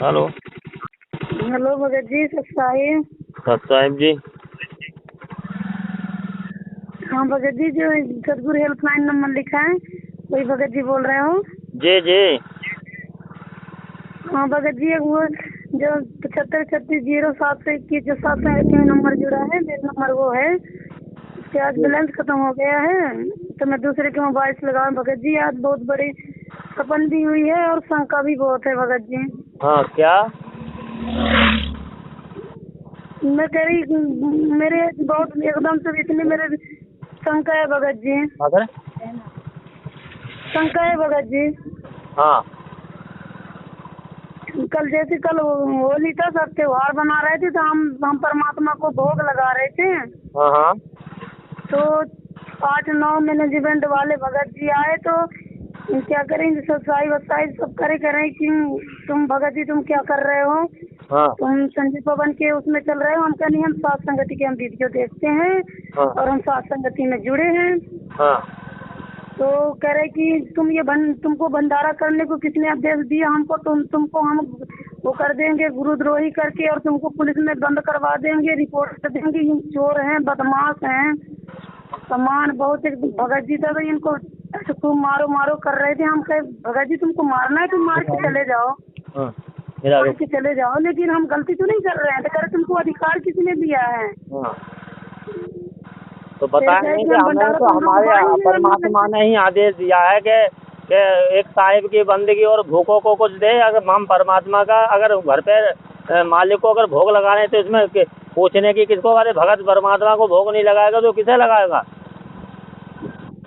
Hello. Hello Bhagat ji, सत साहिब जी। हाँ भगत जी, जो सतगुरु हेल्पलाइन नंबर लिखा है वही भगत जी बोल रहे हो? जी जी। हाँ भगत जी, वो जो 753607 से 21 जो 7 नंबर जुड़ा है मेरा नंबर वो है। उसके आज बैलेंस खत्म हो गया है तो मैं दूसरे के मोबाइल से लगा भगत जी। आज बहुत बड़ी सपन भी हुई है और शंका भी बहुत है भगत जी। हाँ क्या? मैं कह रही मेरे बहुत एकदम से इतनी मेरे शंका है भगत जी, अगर शंका है भगत जी। हाँ कल होली था, सब त्योहार बना रहे थे तो हम परमात्मा को भोग लगा रहे थे। हाँ हाँ तो 8-9 मैनेजमेंट वाले भगत जी आए तो क्या करेंगे, सफाई वसाई सब करें कि तुम भगत जी तुम क्या कर रहे हो, हाँ तुम संजय पवन के उसमें चल रहे हो। हम कह नहीं, हम सात संगति के हम वीडियो देखते हैं हाँ और हम सात संगति में जुड़े हैं। हाँ तो कह रहे कि तुमको भंडारा करने को किसने आदेश दिया हमको, तुमको हम वो कर देंगे गुरुद्रोही करके और तुमको पुलिस में बंद करवा देंगे, रिपोर्ट कर देंगे, ये चोर हैं, बदमाश हैं, सामान बहुत एक भगत जी था तो इनको ऐसे खूब मारो मारो कर रहे थे। हम कहे भगत जी तुमको मारना है तुम मार के चले जाओ, हाँ मार के चले जाओ, लेकिन हम गलती तो नहीं कर रहे हैं। तो कह रहे तुमको अधिकार किसने दिया है? हाँ। तो बताएंगे कि हमें तो हमारे परमात्मा ने ही आदेश दिया है कि एक साहिब की बंदगी और भूखों को कुछ दे। अगर हम परमात्मा का अगर घर पे मालिक को अगर भोग लगाने तो इसमें पूछने की किसको? अरे भगत परमात्मा को भोग नहीं लगाएगा तो किसे लगाएगा?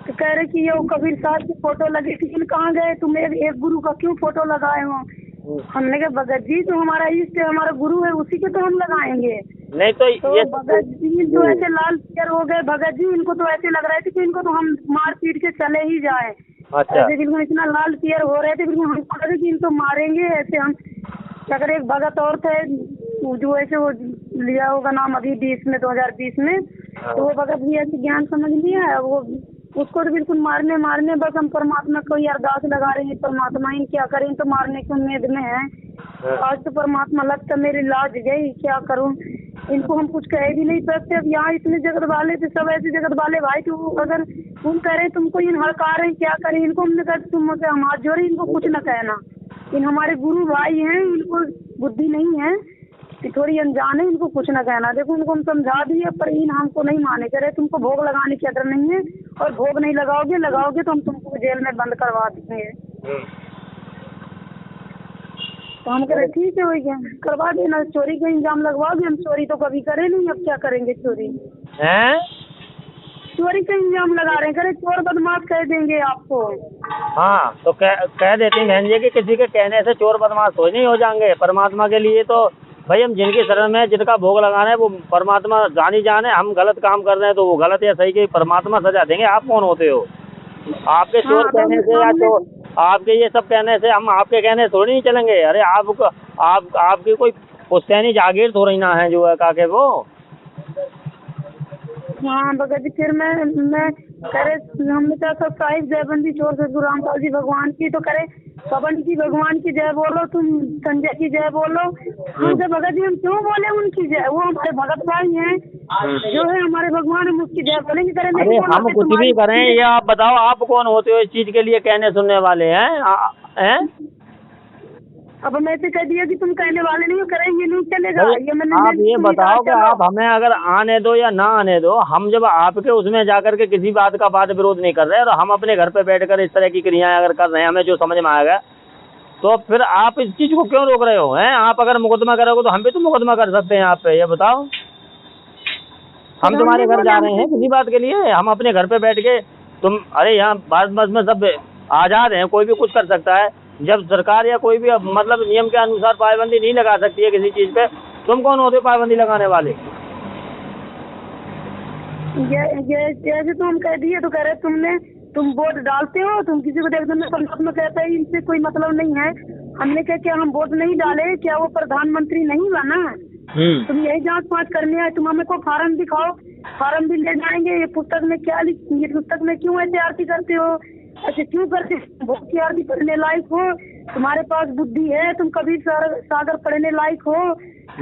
तो कह रहे कि ये कबीर साहब की फोटो लगी थी, कहाँ गए तुम? एक गुरु का क्यों फोटो लगाए हो? हमने कहा भगत जी तो हमारा इष्ट है, हमारा गुरु है, उसी के तो हम लगाएंगे। नहीं तो ये भगत जी तो ऐसे लाल पियर हो गए भगत जी, इनको तो ऐसे लग रहे थे कि इनको तो हम मार पीट के चले ही जाए। अच्छा। ऐसे बिल्कुल इतना लाल पियर हो रहे थे, बिल्कुल हमको लगे कि इनको मारेंगे ऐसे। हम अगर एक भगत और थे जो ऐसे वो लिया होगा नाम अभी 2020 में, तो वो भगत भी ऐसे ज्ञान समझ लिया है, वो उसको तो बिल्कुल मारने बस हम परमात्मा को ही अरदास लगा रहे हैं, परमात्मा इन क्या करें, तो मारने की उम्मीद में है। आज तो परमात्मा लगता मेरी लाज गई, क्या करूं, इनको हम कुछ कह भी नहीं सकते। अब यहाँ इतने जगत वाले थे, सब ऐसे जगत वाले भाई, तो अगर तुम कह रहे तुमको इन हड़का रहे क्या करें, इनको हमने कहा तुम हम हाथ जोड़े, इनको कुछ न कहना। इन हमारे गुरु भाई हैं, इनको बुद्धि नहीं है, थोड़ी अनजान है, इनको कुछ न कहना। देखो उनको हम समझा दिए पर इन हमको नहीं माने, कह रहे तुमको भोग लगाने की अदर नहीं है और भोग नहीं लगाओगे तो हम तुमको जेल में बंद करवा देंगे। तो हम कह रहे ठीक है वही क्या करवा देना, चोरी का इंजाम लगवाओगे, हम चोरी तो कभी करे नहीं, अब क्या करेंगे चोरी हैं? चोरी का इंजाम लगा रहे हैं, करे चोर बदमाश कह देंगे आपको। हाँ तो कह देते हैं बहन जी कि किसी के कहने से चोर बदमाश तो नहीं हो जाएंगे। परमात्मा के लिए तो भाई हम जिनकी शरण में जिनका भोग लगाना है वो परमात्मा जानी जाने। हम गलत काम कर रहे हैं तो वो गलत या सही की परमात्मा सजा देंगे। आप कौन होते हो? आपके चोर कहने से या तो आपके ये सब कहने से हम आपके कहने थोड़ी नहीं चलेंगे। अरे आपकी कोई पुश्तैनी जागीर थोड़ी ना है जो है काके वो। हाँ भगत जी, फिर मैं करे हमने कहा सब साहिब जयबंदी चोर सतगुरु रामपाल जी भगवान की, तो करे पवन जी भगवान की जय बोलो, तुम संजय की जय बोलो। हम जब भगत जी हम क्यों बोले उनकी जय, वो हमारे भगत भाई हैं, जो है हमारे भगवान, हम उसकी जय बोलेंगे। करे नहीं हम कुछ भी करें, ये आप बताओ आप कौन होते हो इस चीज के लिए कहने सुनने वाले हैं? अब मैं से कह दिया कि तुम कहने वाले नहीं हो, करेंगे नहीं चलेगा। ये मैंने आप ये बताओ कि आप हमें अगर आने दो या ना आने दो, हम जब आपके उसमें जाकर के किसी बात का वाद विरोध नहीं कर रहे और हम अपने घर पे बैठकर इस तरह की क्रियाएं अगर कर रहे हैं, हमें जो समझ में आएगा, तो फिर आप इस चीज को क्यों रोक रहे हो? हैं आप अगर मुकदमा करोगे तो हम भी तो मुकदमा कर सकते हैं आप पे। ये बताओ, हम तुम्हारे घर जा रहे हैं किसी बात के लिए? हम अपने घर पे बैठ के अरे यहाँ भारत वर्ष में सब आजाद हैं, कोई भी कुछ कर सकता है। जब सरकार या कोई भी मतलब नियम के अनुसार पाबंदी नहीं लगा सकती है किसी चीज पे, तुम कौन होते पाबंदी लगाने वाले? जैसे तो हम कह दिए तो कह रहे तुम वोट डालते हो, तुम किसी को देख दो परमात्मा कहता है इनसे कोई मतलब नहीं है। हमने कहा क्या हम वोट नहीं डाले, क्या वो प्रधानमंत्री नहीं बना? तुम यही जांच पाँच करने आए, तुम हमें को फार्म दिखाओ, फार्म भी ले जाएंगे। ये पुस्तक में क्या ये पुस्तक में क्यों ऐसे आरती करते हो, ऐसे क्यों करते? वोट की आरती करने लायक हो तुम्हारे पास बुद्धि है, तुम कभी सागर पढ़ने लायक हो,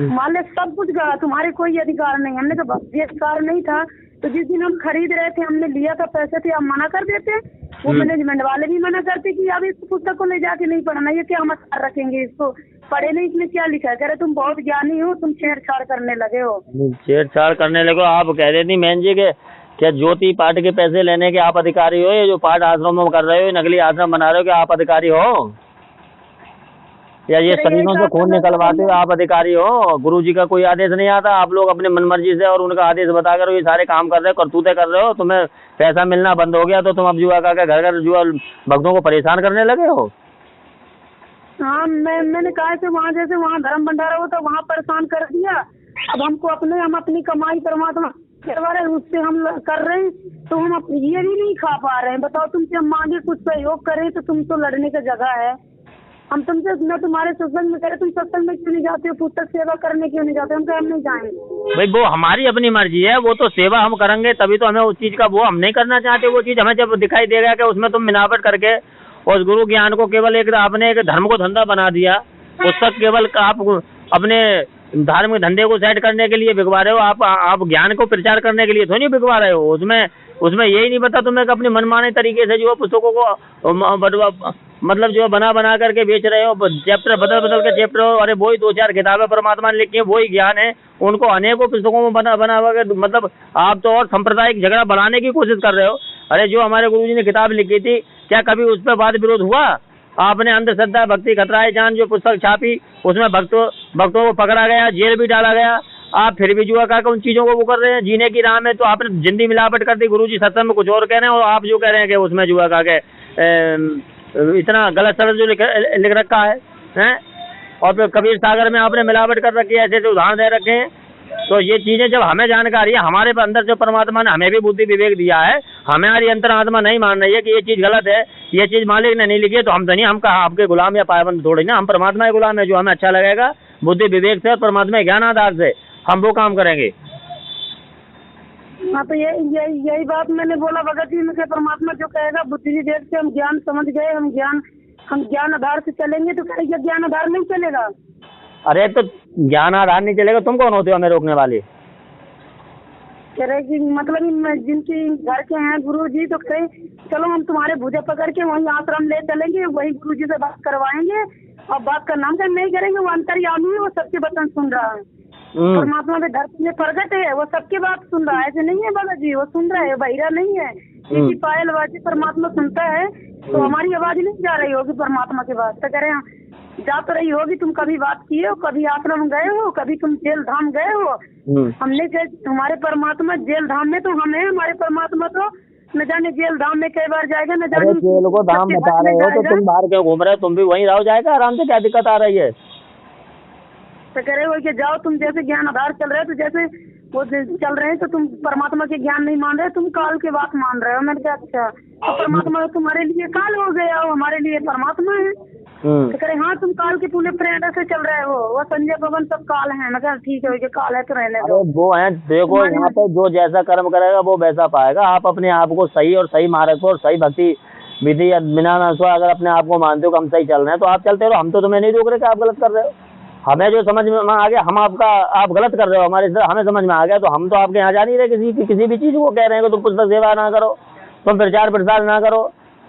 मान ले सब कुछ कहा, तुम्हारे कोई अधिकार नहीं। हमने कहा ये अधिकार नहीं था तो जिस दिन हम खरीद रहे थे, हमने लिया था पैसे थे, आप मना कर देते। वो मैनेजमेंट वाले भी मना करते कि अब इस पुस्तक को ले जाके नहीं पढ़ना, ये क्या हम असर रखेंगे इसको, पढ़े नहीं, इसमें क्या लिखा है। कह रहे तुम बहुत ज्ञानी हो, तुम छेड़छाड़ करने लगे हो। छेड़छाड़ करने लगे आप कह रहे थी मैन जी के क्या ज्योति पाठ के पैसे लेने के आप अधिकारी हो? ये जो पाठ आश्रम में कर रहे हो, नकली आश्रम बना रहे हो, क्या आप अधिकारी हो? या ये शरीरों से खून निकलवाते हो, आप अधिकारी हो? गुरुजी का कोई आदेश नहीं आता, आप लोग अपने मनमर्जी से और उनका आदेश बताकर ये सारे काम कर रहे हो, करतूते कर रहे हो। तुम्हें पैसा मिलना बंद हो गया तो तुम अब जुआ का घर घर जुआ भक्तों को परेशान करने लगे हो। हाँ, मैंने कहा कि वहाँ जैसे वहाँ धर्म भंडारा हो तो वहाँ परेशान कर दिया। अब हमको हम अपनी कमाई परमात्मा करवा रहे हैं, उससे हम कर रहे हैं, तो हम ये भी नहीं खा पा रहे हैं। बताओ, तुमसे हम मांगे कुछ सहयोग करें तो तुम तो लड़ने का जगह है। हम तुमसे न तुम्हारे सत्संग में करें, तुम सत्संग में क्यों नहीं जाते हो, पुस्तक सेवा करने क्यों नहीं जाते? हम कहे हम नहीं जाएंगे। भाई वो हमारी अपनी मर्जी है, वो तो सेवा हम करेंगे तभी तो हमें उस चीज का, वो हम नहीं करना चाहते। वो चीज हमें जब दिखाई देगा कि उसमें तुम मिलावट करके उस गुरु ज्ञान को केवल एक आपने एक धर्म को धंधा बना दिया, पुस्तक केवल आप अपने धार्मिक धंधे को सेट करने के लिए बिकवा रहे हो, आप ज्ञान को प्रचार करने के लिए तो नहीं बिकवा रहे हो। उसमें यही नहीं पता तुम्हें कि अपनी मनमाने तरीके से जो है पुस्तकों को मतलब जो बना करके बेच रहे हो, चैप्टर बदल के चैप्टर हो। अरे वही 2-4 किताबें परमात्मा ने लिखी है, वही ज्ञान है, उनको अनेकों पुस्तकों में बना के मतलब आप तो और सांप्रदायिक झगड़ा बढ़ाने की कोशिश कर रहे हो। अरे जो हमारे गुरुजी ने किताब लिखी थी, क्या कभी उस पर वाद विरोध हुआ? आपने अंधश्रद्धा भक्ति खतराए जान जो पुस्तक छापी, उसमें भक्तों को पकड़ा गया, जेल भी डाला गया। आप फिर भी जुआ का उन चीजों को वो कर रहे हैं जीने की राह में। तो आपने जिंदी मिलावट कर दी। गुरुजी सत्संग में कुछ और कह रहे हैं और आप जो कह रहे हैं कि उसमें जुआ का के इतना गलत शब्द जो लिख रखा है। और फिर कबीर सागर में आपने मिलावट कर रखी है, ऐसे उदाहरण दे रखे हैं। तो ये चीजें जब हमें जानकारी है, हमारे अंदर जो परमात्मा ने हमें भी बुद्धि विवेक दिया है, हमारी अंतरात्मा नहीं मान रही है कि ये चीज गलत है, ये चीज मालिक ने नहीं लिखी है, तो हम तो नहीं, हम कहा आपके गुलाम या पायबंद थोड़ी ना, हम परमात्मा के गुलाम है। जो हमें अच्छा लगेगा बुद्धि विवेक से और परमात्मा के ज्ञान आधार से हम वो काम करेंगे। हाँ, तो यही बात मैंने बोला भगत जी में, परमात्मा जो कहेगा बुद्धि विवेक से हम ज्ञान समझ गए, हम ज्ञान आधार से चलेंगे। तो कहेगा ज्ञान आधार नहीं चलेगा। अरे तो ज्ञान आधार नहीं चलेगा, तुम कौन होते हो हमें रोकने वाले? कह रहे कि मतलब जिनके घर के हैं गुरु जी, तो कहे चलो हम तुम्हारे भुजा पकड़ के वहीं आश्रम ले चलेंगे, वही गुरु जी से बात करवाएंगे और बात का नाम नहीं करेंगे। वो अंतर्यामी है, वो सबके वचन सुन रहा है। परमात्मा के धरती में प्रगट है, वो सबके बात सुन रहा है। ऐसे नहीं है भगत जी, वो सुन रहा है, बहिरा नहीं है। किसी पायल आवाज परमात्मा सुनता है, तो हमारी आवाज नहीं जा रही होगी परमात्मा के पास। तो कह रहे हैं जा तो रही होगी, तुम कभी बात किए हो, कभी आश्रम गए हो, कभी तुम जेल धाम गए हो। हमने कहा तुम्हारे परमात्मा जेल धाम में, तो हम है, हमारे परमात्मा तो न जाने जेल धाम में कई बार जाएगा, न जाने जेल को धाम बता रहे हो तो तुम बाहर क्यों घूम रहे हो? तुम भी वहीं रहो जाएगा आराम से, क्या दिक्कत आ रही है? तो कह रहे हो कि जाओ, तुम जैसे ज्ञान आधार चल रहे हो, तो जैसे वो चल रहे हैं, तो तुम परमात्मा के ज्ञान नहीं मान रहे, तुम काल के बात मान रहे हो। मैंने कहा अच्छा, तो परमात्मा तुम्हारे लिए काल हो गया, वो हमारे लिए परमात्मा है। तो कह रहे हाँ, तुम काल के पूरे प्रेरणा से चल रहे हो, वो संजय पवन सब काल है। मैं कहा ठीक है, काल है तो रहने दो। वो है, देखो यहाँ पे जो जैसा कर्म करेगा वो वैसा पाएगा। आप अपने आप को सही और सही मार्ग को और सही भक्ति विधि या बिना अगर अपने आप को मानते हो कि हम सही चल रहे हैं, तो आप चलते रहो। हम तो तुम्हें नहीं रोक रहे कि आप गलत कर रहे हो। हमें जो समझ में आ गया, हम आप गलत कर रहे हो, हमें समझ में आ गया, तो हम तो आपके यहाँ जा नहीं रहे किसी भी चीज को कह रहे हैं कि तुम पुस्तक सेवा ना करो, तुम प्रचार प्रसार ना करो,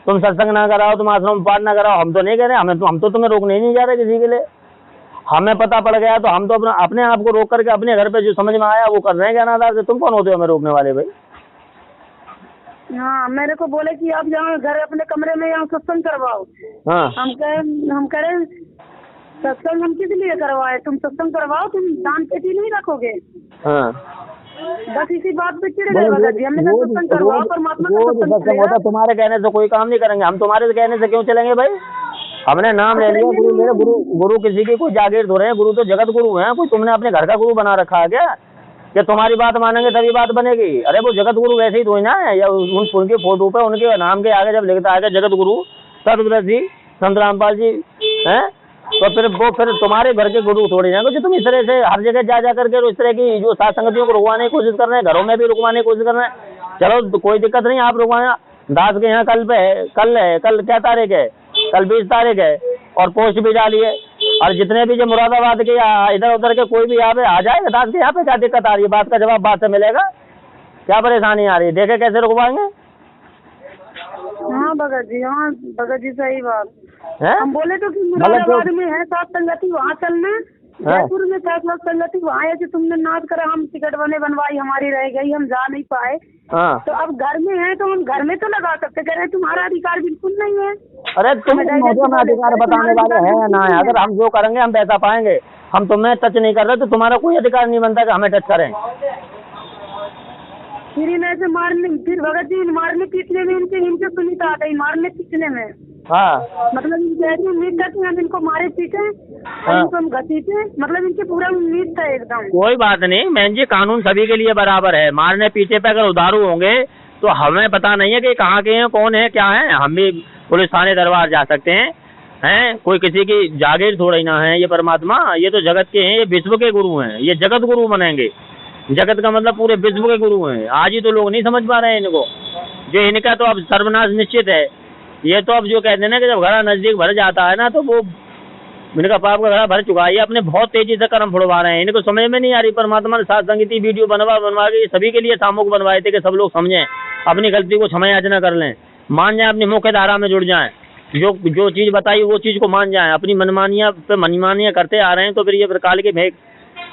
तुम सत्संग ना कराओ, तुम आश्रम पाठ ना कराओ। हम तो नहीं कह रहे, हम तो तुम्हें रोकने नहीं जा रहे किसी के लिए। हमें पता पड़ गया तो हम तो अपने आप को रोक करके अपने घर पे जो समझ में आया वो कर रहे हैं ज्ञान आधार से। तुम कौन होते हो हमें रोकने वाले भाई? हाँ, मेरे को बोले कि आप यहाँ घर अपने कमरे में यहाँ सत्संग करवाओ। हाँ, हम करें सत्संग हम किस लिए करवाए? तुम सत्संग करवाओ, तुम दान पेटी नहीं रखोगे। हाँ, बस इसी बात पे चिढ़ गए भगत जी। हमने कहा सत्संग करवाओ, परमात्मा का सत्संग चलेगा। तुम्हारे कहने से कोई काम नहीं करेंगे, हम तुम्हारे कहने से क्यों चलेंगे भाई? हमने नाम ले लिया गुरु, मेरे गुरु किसी की कोई जागीर हो रहे हैं, गुरु तो जगत गुरु हैं। कोई तुमने अपने घर का गुरु बना रखा है क्या? कि तुम्हारी बात मानेंगे तभी बात बनेगी? अरे वो जगत गुरु वैसे ही तो ना है, या उनके फोटो पे उनके नाम के आगे जब लिखता है जगत गुरु सतगुरु जी संत रामपाल जी हैं, तो फिर तुम्हारे घर के गुरु थोड़ी ना जो तुम इस तरह से हर जगह जा करके इस तरह की जो साथ संगतियों को रुकवाने की कोशिश कर रहे हैं, घरों में भी रुकवाने की कोशिश कर रहे हैं। चलो तो कोई दिक्कत नहीं, आप रुकवाना। दास के यहाँ कल क्या तारीख है? कल 20 तारीख है। और पोस्ट भी डाली है। और जितने भी जो मुरादाबाद के या इधर उधर के कोई भी यहाँ पे आ जाएगा दास के यहाँ पे क्या दिक्कत आ रही है, बात का जवाब बात से मिलेगा, क्या परेशानी आ रही है, देखे कैसे रुकवाएंगे। हाँ भगत जी, हाँ भगत जी सही बात हैं? हम बोले तो कि मुरादाबाद में है सात संगति, वहाँ चलना, जयपुर में था सात संगति, वहाँ है कि तुमने नाच करा, हम टिकट बनवाई, हमारी रह गई, हम जा नहीं पाए। हाँ। तो अब घर में है तो हम घर में तो लगा सकते, कह रहे तुम्हारा अधिकार बिल्कुल नहीं है। अरे तुम में अधिकार बताने वाले हैं या ना है, अगर हम जो करेंगे हम पैसा पाएंगे, हम तुम्हें टच नहीं कर रहे तो तुम्हारा कोई अधिकार नहीं बनता कि हमें टच करें। फिर इन ऐसे मारने, फिर भगत जी मारने पीटने में इनके सुनीता आ गई, मारने पीटने में। हाँ। मतलब इनकी ऐसी उम्मीद था कि हम इनको मारे पीटे, इनको हम घसीटे, मतलब इनकी पूरा उम्मीद था एकदम। कोई बात नहीं बहन जी, कानून सभी के लिए बराबर है। मारने पीछे पे अगर उधारू होंगे तो हमें पता नहीं है कि कहाँ के हैं, कौन है, क्या है। हम भी पुलिस थाने दरबार जा सकते हैं, कोई किसी की जागीर थोड़ी ना है। ये परमात्मा, ये तो जगत के हैं, ये विश्व के गुरु हैं, ये जगत गुरु बनेंगे। जगत का मतलब पूरे विश्व के गुरु हैं। आज ही तो लोग नहीं समझ पा रहे हैं इनको, जो इनका तो अब सर्वनाश निश्चित है। ये तो अब जो कहते हैं ना कि जब घड़ा नजदीक भर जाता है ना, तो वो इनका पाप का घड़ा भर चुका है। ये अपने बहुत तेजी से कर्म फुड़वा रहे हैं, इनको समझ में नहीं आ रही। परमात्मा ने साथ संगीति वीडियो बनवा के सभी के लिए सामूहिक बनवाए थे कि सब लोग समझें, अपनी गलती को क्षमा याचना कर लें, मान जाएं, अपनी मुख्य धारा में जुड़ जाएं, जो चीज बताई वो चीज को मान जाएं। अपनी मनमानियां पे मनमानियां करते आ रहे हैं तो फिर ये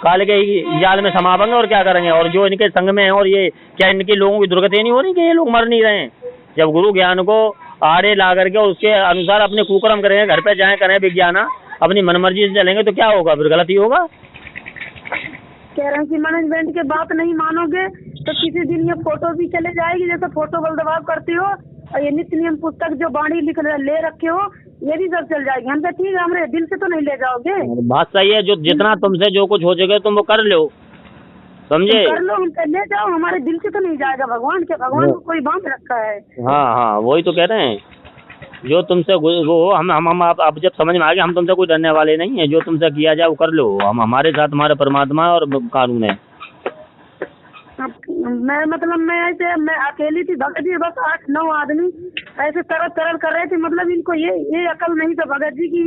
काल के ही जाल में समावेंगे और क्या करेंगे। और जो इनके संग में है, और ये क्या इनके लोगों की दुर्गति नहीं हो रही कि ये लोग मर नहीं रहे हैं। जब गुरु ज्ञान को आड़े ला करके उसके अनुसार अपने कुकर्म करेंगे, घर पे जाए करें विज्ञान, अपनी मनमर्जी से चलेंगे तो क्या होगा, फिर गलती होगा। कह रहे हैं कि मैनेजमेंट के बात नहीं मानोगे तो किसी दिन ये फोटो भी चले जाएगी, जैसे फोटो बल दबाव करती हो, और ये नित्य नियम पुस्तक जो बाणी ले रखे हो ये भी सब चल जाएगी। हम तो ठीक है, हमारे दिल से तो नहीं ले जाओगे। बात सही है, जो जितना तुमसे जो कुछ हो सके तुम वो कर लो, समझे, कर लो, हमसे ले जाओ, हमारे दिल से तो नहीं जाएगा। भगवान के, भगवान को कोई बांध रखा है। हाँ, वही तो कह रहे हैं। जो तुमसे वो हम आप जब समझ में आ गए, हम तुमसे कोई डरने वाले नहीं है। जो तुमसे किया जाए वो कर लो, हम हमारे साथ हमारा परमात्मा और कानून है। मैं ऐसे मैं अकेली थी भगत जी, बस 8-9 आदमी ऐसे तरल कर रहे थे। मतलब इनको ये अकल नहीं था भगत जी की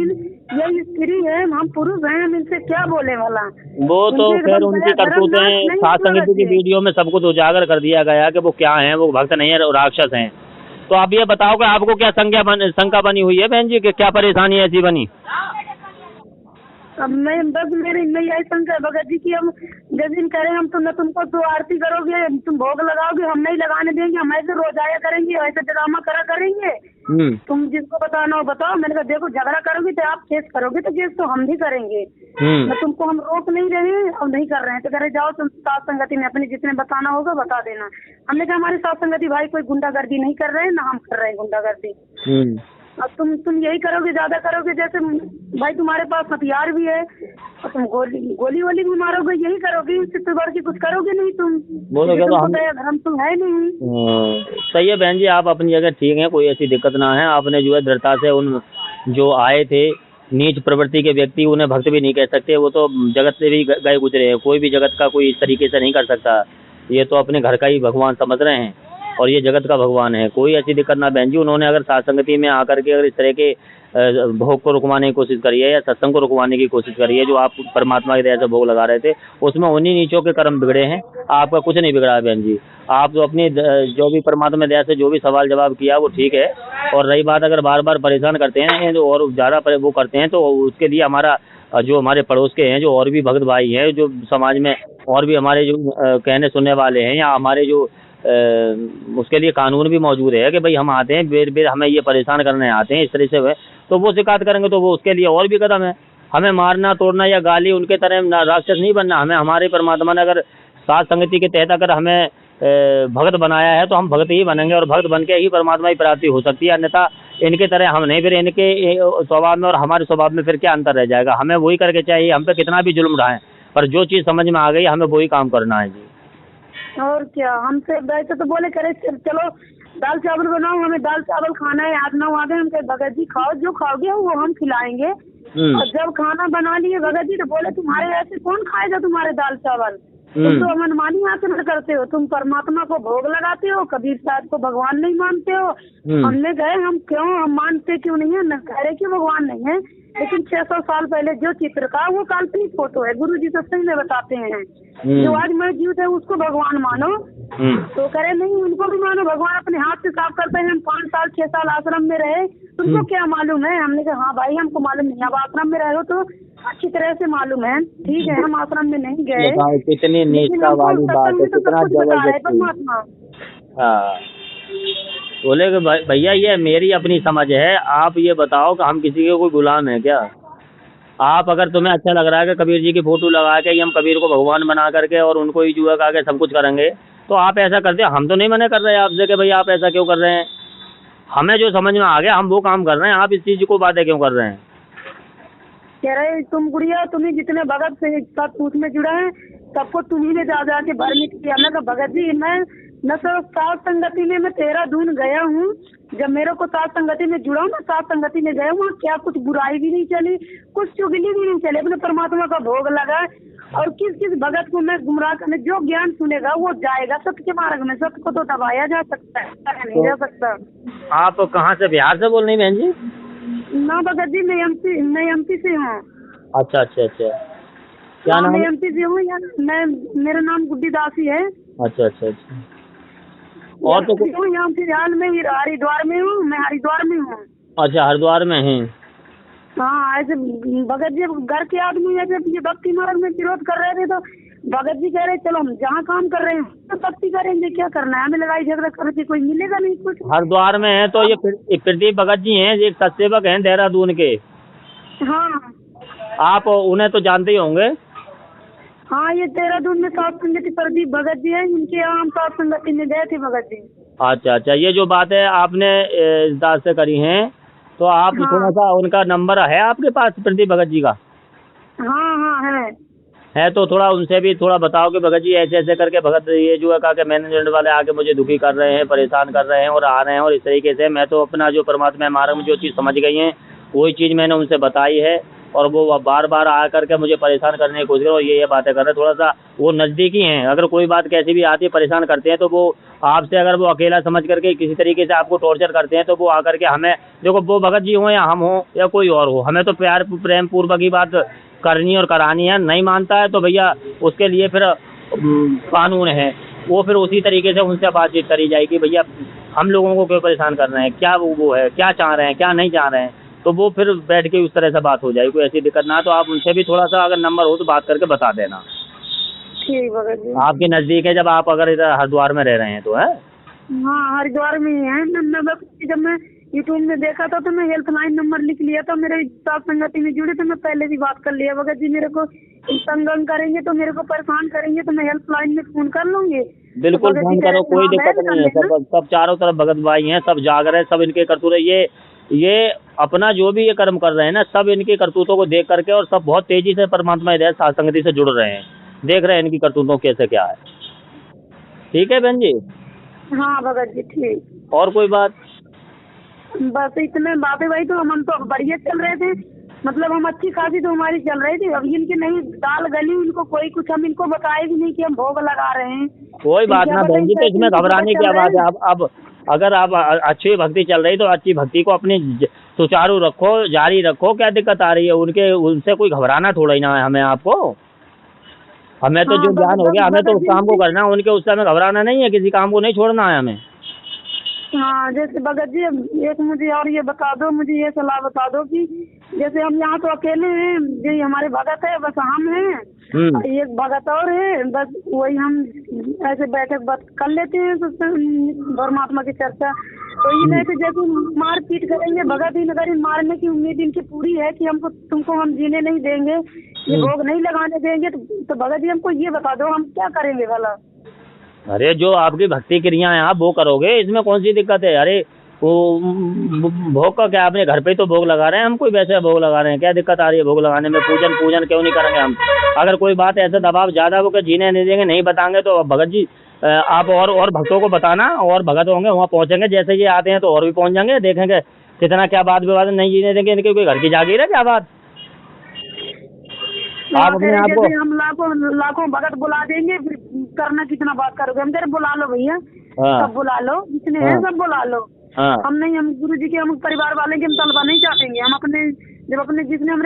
ये स्त्री है, हम पुरुष हैं, हम इनसे क्या बोले वाला। वो तो खैर उनकी करतूतें सात संगीत की वीडियो में सब कुछ उजागर कर दिया गया कि वो क्या है, वो भक्त नहीं है, राक्षस हैं। तो आप ये बताओ कि आपको क्या शंका बनी हुई है बहन जी, कि क्या परेशानी ऐसी बनी। अब मैं बस मेरी यही शंका है भगत जी की, हम जिस दिन करें हम तुमको तो आरती करोगे, तुम भोग लगाओगे, हम नहीं लगाने देंगे, हम ऐसे रोज आया करेंगे, ऐसे ड्रामा करेंगे। तुम जिसको बताना हो बताओ। मैंने कहा देखो झगड़ा करोगे तो आप केस करोगे तो केस तो हम भी करेंगे, तो तुमको हम रोक नहीं रहे और नहीं कर रहे हैं। तो कह रहे जाओ तुम सात संगति में अपने जितने बताना होगा बता देना। हमने कहा हमारे सात संगति भाई कोई गुंडागर्दी नहीं कर रहे हैं, ना हम कर रहे हैं गुंडागर्दी। अब तुम यही करोगे, ज्यादा करोगे, जैसे भाई तुम्हारे पास हथियार भी है और तुम गोली वोली भी मारोगे, यही करोगे, इससे तो बढ़ के कुछ करोगे नहीं तुम। धर्म तुम है नहीं। सही है बहन जी, आप अपनी जगह ठीक है, कोई ऐसी दिक्कत ना है। आपने जो है दृढ़ता से उन जो आए थे नीच प्रवृत्ति के व्यक्ति, उन्हें भक्त भी नहीं कह सकते, वो तो जगत से भी गए गुजरे हैं। कोई भी जगत का कोई इस तरीके से नहीं कर सकता, ये तो अपने घर का ही भगवान समझ रहे हैं और ये जगत का भगवान है। कोई ऐसी दिक्कत ना बहन जी। उन्होंने अगर सात संगति में आकर के अगर इस तरह के भोग को रुकवाने की कोशिश करी है या सत्संग को रुकवाने की कोशिश करी है, जो आप परमात्मा की दया से भोग लगा रहे थे, उसमें उन्हीं नीचों के कर्म बिगड़े हैं, आपका कुछ नहीं बिगड़ा है बहन जी। आप तो अपनी जो भी परमात्मा दया से जो भी सवाल जवाब किया वो ठीक है। और रही बात अगर बार बार परेशान करते हैं और ज़्यादा वो करते हैं तो उसके लिए हमारा जो हमारे पड़ोस के हैं, जो और भी भक्त भाई हैं, जो समाज में और भी हमारे जो कहने सुनने वाले हैं, या हमारे जो उसके लिए कानून भी मौजूद है कि भाई हम आते हैं बेर हमें ये परेशान करने आते हैं इस तरह से, तो वो शिकायत करेंगे तो वो उसके लिए और भी कदम है। हमें मारना तोड़ना या गाली उनके तरह राक्षस नहीं बनना। हमें हमारे परमात्मा ने अगर सात संगति के तहत अगर हमें भक्त बनाया है तो हम भक्त ही बनेंगे और भक्त बन के ही परमात्मा की प्राप्ति हो सकती है। अन्यथा इनके तरह हम नहीं, फिर इनके स्वभाव में और हमारे स्वभाव में फिर क्या अंतर रह जाएगा। हमें वही करके चाहिए, हम पे कितना भी जुल्म ढाएं, पर जो चीज़ समझ में आ गई हमें वही काम करना है जी। और क्या, हमसे वैसे तो बोले करे चलो दाल चावल बनाओ, हमें दाल चावल खाना है, 8-9 आ गए, हम कहे भगत जी खाओ, जो खाओगे वो हम खिलाएंगे। और जब खाना बना लिए भगत जी तो बोले तुम्हारे ऐसे कौन खाएगा तुम्हारे दाल चावल, तुम तो मनमानी आचरण करते हो, तुम परमात्मा को भोग लगाते हो, कबीर साहब को भगवान नहीं मानते हो। हमने गए, हम क्यों, हम मानते क्यों नहीं है, न कह रहे कि भगवान नहीं है, लेकिन 600 साल पहले जो चित्र का वो काल्पनिक फोटो है। गुरु जी तो सही में बताते हैं, जो आज मौजूद है उसको भगवान मानो। तो कह रहे नहीं, उनको भी मानो, भगवान अपने हाथ से साफ करते हैं। हम 5 साल 6 साल आश्रम में रहे, तुमको क्या मालूम है? हमने कहा हाँ भाई हमको मालूम नहीं, अब आश्रम में रहे हो तो अच्छी तरह से मालूम है। ठीक है, हम आश्रम में नहीं गए, कितनी निष्ठा वाली बात है, कितना जबरदस्त परमात्मा। हाँ, बोले कि भैया ये मेरी अपनी समझ है, आप ये बताओ कि हम किसी के कोई गुलाम है क्या? आप अगर तुम्हें अच्छा लग रहा है कि कबीर जी की फोटो लगा के हम कबीर को भगवान बना करके और उनको ही जुआ खा के सब कुछ करेंगे, तो आप ऐसा करते हो। हम तो नहीं मना कर रहे हैं आपसे कि भैया आप ऐसा क्यों कर रहे हैं, हमें जो समझ में आ गया हम वो काम कर रहे हैं, आप इस चीज को बातें क्यों कर रहे हैं? कह रहे तुम गुड़िया, तुम्हें जितने भगत से पूछ में जुड़ा है सबको तुम्ही ने जा जाके भरने किया। मैं भगत जी मैं न तो सात संगति में मैं 13 दून गया हूँ, जब मेरे को सात संगति में जुड़ा हूँ ना, सात संगति में गया हूँ, क्या कुछ बुराई भी नहीं चली, कुछ चुगली भी नहीं चली, अपने परमात्मा का भोग लगा। और किस किस भगत को मैं गुमराह करने, जो ज्ञान सुनेगा वो जाएगा सत्य के मार्ग में। सत्य को तो दबाया जा सकता है, नहीं जा सकता। आप कहाँ से, बिहार से बोल रही बहन जी? ना भगत जी मैं एमपी से हूँ। अच्छा अच्छा अच्छा, क्या नाम? मैं एमपी से हूँ यार, मेरा नाम गुड्डी दासी है। अच्छा अच्छा अच्छा, और तो यहाँ फिलहाल मैं हरिद्वार में हूँ, मैं हरिद्वार में हूँ। अच्छा, हरिद्वार में है। हाँ, ऐसे भगत जी घर के आदमी ऐसे ये भक्ति मार्ग में विरोध कर रहे थे, तो भगत जी कह रहे चलो हम जहाँ काम कर रहे हैं तो भक्ति करेंगे, क्या करना है, हमें लड़ाई झगड़ा करके कोई मिलेगा नहीं कुछ। हरिद्वार में है तो ये प्रदीप भगत जी हैं, एक सत्सेवक हैं देहरादून के। हाँ, आप उन्हें तो जानते ही होंगे। हाँ, ये देहरादून में सात संगति प्रदीप भगत जी है, इनके यहाँ हम सात संगति में गए थे भगत जी। अच्छा अच्छा, ये जो बात है आपने इस दास से करी है, तो आप थोड़ा सा उनका नंबर है आपके पास प्रदीप भगत जी का? हाँ हाँ है तो थोड़ा उनसे भी थोड़ा बताओ कि भगत जी ऐसे ऐसे करके भगत ये जो है कहा कि मैनेजमेंट वाले आके मुझे दुखी कर रहे हैं, परेशान कर रहे हैं और आ रहे हैं, और इस तरीके से मैं तो अपना जो परमात्मा मार्ग में जो चीज़ समझ गई हैं वही चीज़ मैंने उनसे बताई है, और वो बार बार आ करके मुझे परेशान करने की कोशिश और ये बातें कर रहे हैं। थोड़ा सा वो नज़दीकी हैं, अगर कोई बात कैसी भी आती है परेशान करते हैं तो वो आपसे, अगर वो अकेला समझ करके किसी तरीके से आपको टॉर्चर करते हैं तो वो आकर के हमें, देखो वो भगत जी हों या हम हों या कोई और हो, हमें तो प्यार प्रेम पूर्वक ही बात करनी और करानी है। नहीं मानता है तो भैया उसके लिए फिर कानून है, वो फिर उसी तरीके से उनसे बातचीत करी जाएगी। भैया हम लोगों को क्यों परेशान कर रहे हैं, क्या वो है, क्या चाह रहे हैं, क्या नहीं चाह रहे हैं, तो वो फिर बैठ के उस तरह से बात हो जाएगी। कोई ऐसी दिक्कत ना, तो आप उनसे भी थोड़ा सा अगर नंबर हो तो बात करके बता देना। ठीक भगत जी, आपके नज़दीक है, जब आप अगर इधर हरिद्वार में रह रहे हैं तो है। हाँ, हरिद्वार में ही है। जब मैं यूट्यूब में देखा था तो मैं हेल्पलाइन नंबर लिख लिया था, मेरे साथ संगति में जुड़े तो मैं पहले भी बात कर लिया। भगत जी मेरे को संगम करेंगे तो मेरे को परेशान करेंगे तो मैं हेल्पलाइन में फोन कर लूंगी। बिल्कुल फोन करो, कोई दिक्कत नहीं है। सब चारों तरफ भगत भाई हैं, सब जाग रहे हैं, सब इनके करतूत, ये अपना जो भी ये कर्म कर रहे हैं ना, सब इनके करतूतों को देख करके, और सब बहुत तेजी से परमात्मा हिदायत साथ संगति से जुड़ रहे हैं, देख रहे हैं इनकी करतूतों कैसे क्या है। ठीक है बहन जी? हाँ भगत जी ठीक। और कोई बात? बस इतने बातें भाई, तो हम तो बढ़िया चल रहे थे, मतलब हम अच्छी खासी तो हमारी चल रही थी। अब इनके नहीं दाल गली, इनको कोई कुछ हम इनको बताए भी नहीं कि हम भोग लगा रहे हैं। कोई बात ना बहन जी, तो इसमें घबराने की बात है। अब अगर आप अच्छी भक्ति चल रही तो अच्छी भक्ति को अपनी सुचारू रखो, जारी रखो, क्या दिक्कत आ रही है? उनसे कोई घबराना थोड़ा ही ना है हमें, आपको हमें तो जो ज्ञान हो गया हमें तो उस काम को करना है, उनके उस समय घबराना नहीं है, किसी काम को नहीं छोड़ना है हमें। हाँ, जैसे भगत जी एक मुझे और ये बता दो, मुझे ये सलाह बता दो कि जैसे हम यहाँ तो अकेले हैं, जो हमारे भगत है बस हम हैं, एक भगत और है, बस वही हम ऐसे बैठक बात कर लेते हैं परमात्मा की चर्चा। तो इन ऐसे जैसे मार पीट करेंगे भगत, इन अगर मारने की उम्मीद इनकी पूरी है कि हमको तुमको हम जीने नहीं देंगे, ये भोग नहीं लगाने देंगे, तो भगत जी हमको ये बता दो हम क्या करेंगे भला? अरे जो आपकी भक्ति क्रियाएं आप वो करोगे, इसमें कौन सी दिक्कत है? अरे वो भोग का क्या, अपने घर पे तो भोग लगा रहे हैं, हम कोई वैसे भोग लगा रहे हैं, क्या दिक्कत आ रही है भोग लगाने में? पूजन क्यों नहीं करेंगे हम? अगर कोई बात ऐसा दबाव ज्यादा हो कि जीने नहीं देंगे, नहीं बताएंगे, तो भगत जी आप और भक्तों को बताना, और भगत होंगे वहाँ पहुँचेंगे, जैसे ये आते हैं तो और भी पहुँच जाएंगे, देखेंगे कितना क्या बात विवाद, नहीं जीने देंगे, इनके कोई घर की जागीर है क्या बात? वहाँ अपने कह रहे आप को- जैसे हम लाखों भगत बुला देंगे, फिर करना कितना बात करोगे? हम कह रहे बुला लो भैया, हाँ सब बुला लो, जितने हैं सब बुला लो। हाँ हम नहीं, हम गुरु जी के, हम परिवार वाले के हम तलबा नहीं चाटेंगे। हम अपने, जब अपने जिसने हमारे